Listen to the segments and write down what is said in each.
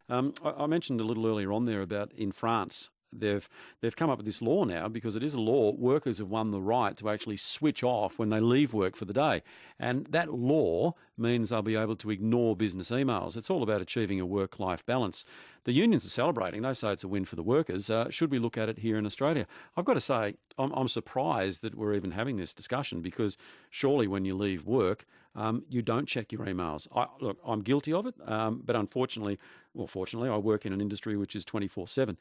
I mentioned a little earlier on there about in France. They've come up with this law now because it is a law. Workers have won the right to actually switch off when they leave work for the day, and that law means they'll be able to ignore business emails. It's all about achieving a work-life balance. The unions are celebrating. They say it's a win for the workers. Should we look at it here in Australia? I've got to say, I'm surprised that we're even having this discussion because surely when you leave work, you don't check your emails. Look, I'm guilty of it, but fortunately, I work in an industry which is 24/7.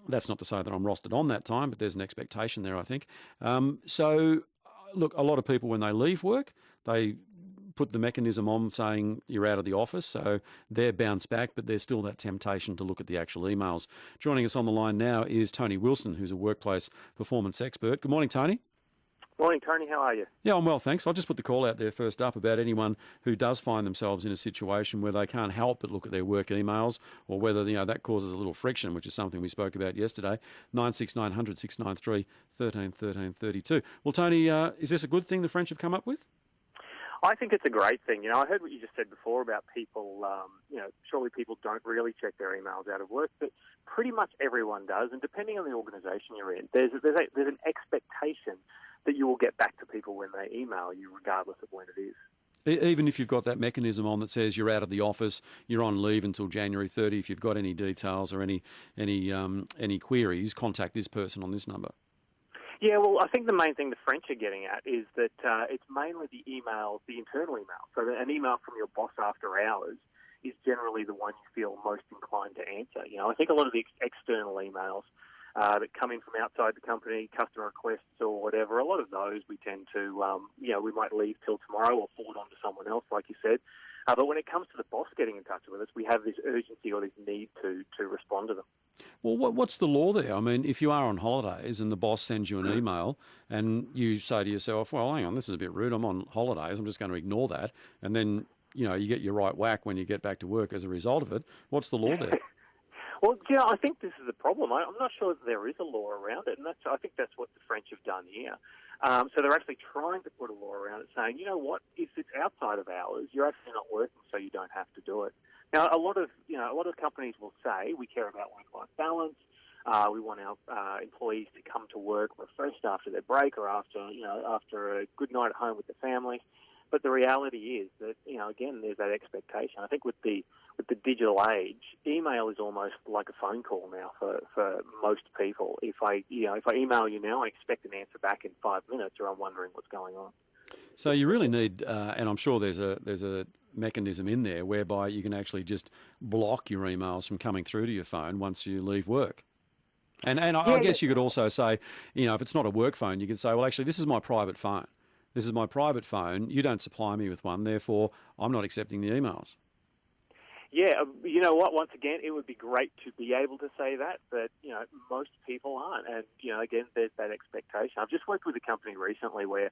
That's not to say that I'm rostered on that time, but there's an expectation there, I think. Look, a lot of people, when they leave work, they put the mechanism on saying you're out of the office, so they're bounced back, but there's still that temptation to look at the actual emails. Joining us on the line now is Tony Wilson, who's a workplace performance expert. Good morning, Tony. Morning, Tony. How are you? Yeah, I'm well, thanks. I'll just put the call out there first up about anyone who does find themselves in a situation where they can't help but look at their work emails, or whether that causes a little friction, which is something we spoke about yesterday. 96900 693 13 13 32. Well, Tony, is this a good thing the French have come up with? I think it's a great thing. I heard what you just said before about people, surely people don't really check their emails out of work, but pretty much everyone does. And depending on the organisation you're in, there's an expectation that you will get back to people when they email you, regardless of when it is. Even if you've got that mechanism on that says you're out of the office, you're on leave until January 30, if you've got any details or any queries, contact this person on this number. Yeah, well, I think the main thing the French are getting at is that it's mainly the emails, the internal email. So an email from your boss after hours is generally the one you feel most inclined to answer. I think a lot of the external emails that come in from outside the company, customer requests or whatever, a lot of those we tend to, we might leave till tomorrow or forward on to someone else, like you said. But when it comes to the boss getting in touch with us, we have this urgency or this need to respond to them. Well, what's the law there? I mean, if you are on holidays and the boss sends you an email and you say to yourself, well, hang on, this is a bit rude, I'm on holidays, I'm just going to ignore that, and then, you get your right whack when you get back to work as a result of it, what's the law there? Well, I think this is the problem. I'm not sure that there is a law around it, and I think that's what the French have done here. So they're actually trying to put a law around it, saying, you know what, if it's outside of hours, you're actually not working, so you don't have to do it. Now, a lot of companies will say we care about work-life balance. We want our employees to come to work refreshed after their break or after a good night at home with the family. But the reality is that, again, there's that expectation. I think with the digital age, email is almost like a phone call now for most people. If I email you now, I expect an answer back in 5 minutes, or I'm wondering what's going on. So you really need, and I'm sure there's a mechanism in there whereby you can actually just block your emails from coming through to your phone once you leave work. And I guess you could also say, if it's not a work phone, you could say, well, actually, this is my private phone. This is my private phone. You don't supply me with one, therefore I'm not accepting the emails. Yeah, you know what? Once again, it would be great to be able to say that, but most people aren't. And again, there's that expectation. I've just worked with a company recently where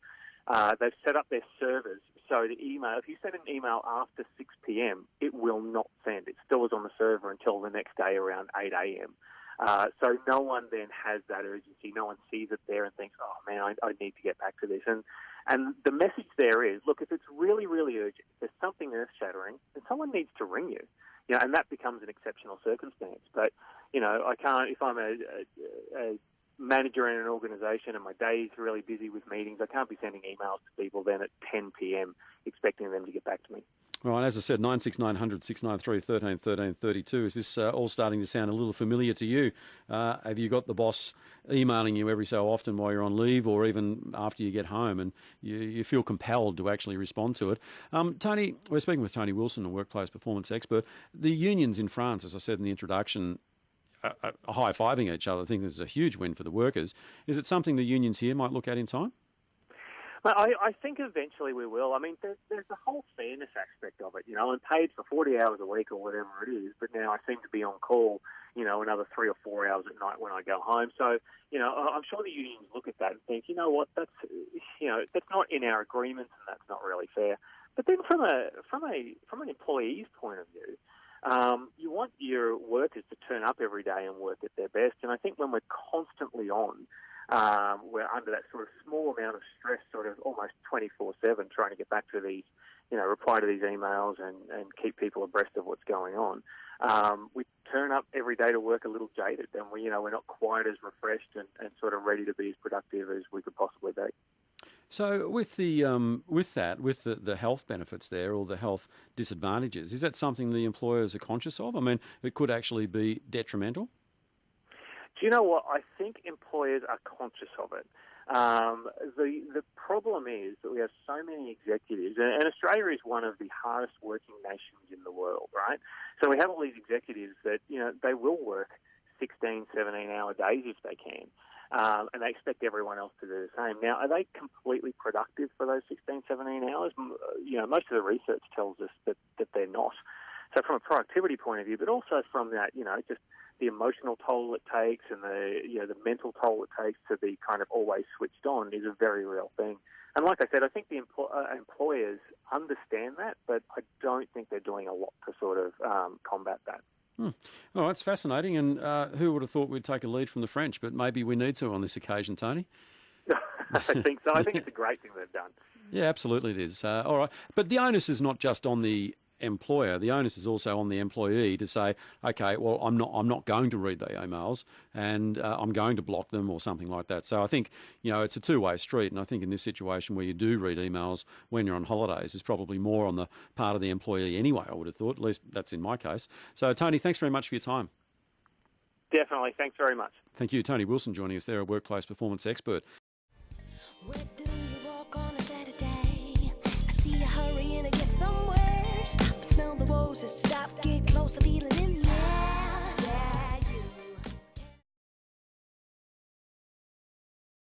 they've set up their servers so the email, if you send an email after 6 p.m., it will not send. It still is on the server until the next day around 8 a.m. So no one then has that urgency. No one sees it there and thinks, oh, man, I need to get back to this. And the message there is, look, if it's really, really urgent, if there's something earth-shattering, then someone needs to ring you. And that becomes an exceptional circumstance. But, I can't, if I'm a manager in an organisation and my day is really busy with meetings, I can't be sending emails to people then at 10 p.m. expecting them to get back to me. Right, as I said, 96900 693 13 13 32. Is this all starting to sound a little familiar to you? Have you got the boss emailing you every so often while you're on leave or even after you get home and you feel compelled to actually respond to it? Tony, we're speaking with Tony Wilson, a workplace performance expert. The unions in France, as I said in the introduction, are high-fiving each other. I think this is a huge win for the workers. Is it something the unions here might look at in time? Well, I think eventually we will. I mean, there's the whole fairness aspect of it. I'm paid for 40 hours a week or whatever it is, but now I seem to be on call, another 3 or 4 hours at night when I go home. So, I'm sure the unions look at that and think, you know what, that's not in our agreements and that's not really fair. But then from an employee's point of view, you want your workers to turn up every day and work at their best. And I think when we're constantly on, we're under that sort of small amount of stress, sort of almost 24/7, trying to get back to these, reply to these emails and keep people abreast of what's going on. we turn up every day to work a little jaded, and we're not quite as refreshed and sort of ready to be as productive as we could possibly be. So with the health benefits there, or the health disadvantages, is that something the employers are conscious of? I mean, it could actually be detrimental. Do you know what? I think employers are conscious of it. The problem is that we have so many executives, and Australia is one of the hardest working nations in the world, right? So we have all these executives that, they will work 16, 17-hour days if they can, and they expect everyone else to do the same. Now, are they completely productive for those 16, 17 hours? Most of the research tells us that they're not. So from a productivity point of view, but also from that, just the emotional toll it takes and the mental toll it takes to be kind of always switched on is a very real thing. And like I said, I think the employers understand that, but I don't think they're doing a lot to sort of combat that. Oh, that's fascinating. And who would have thought we'd take a lead from the French? But maybe we need to on this occasion, Tony. I think so. I think it's a great thing they've done. Yeah, absolutely it is. All right. But the onus is not just on the employer. The onus is also on the employee to say, okay, well, I'm not going to read the emails, and I'm going to block them or something like that. So I think, it's a two-way street. And I think in this situation where you do read emails when you're on holidays is probably more on the part of the employee anyway, I would have thought. At least that's in my case. So, Tony, thanks very much for your time. Definitely. Thanks very much. Thank you. Tony Wilson joining us there, a workplace performance expert. Where do you walk on a Saturday? I see you hurrying to get somewhere. Stop and smell the roses. Stop, get closer, feeling in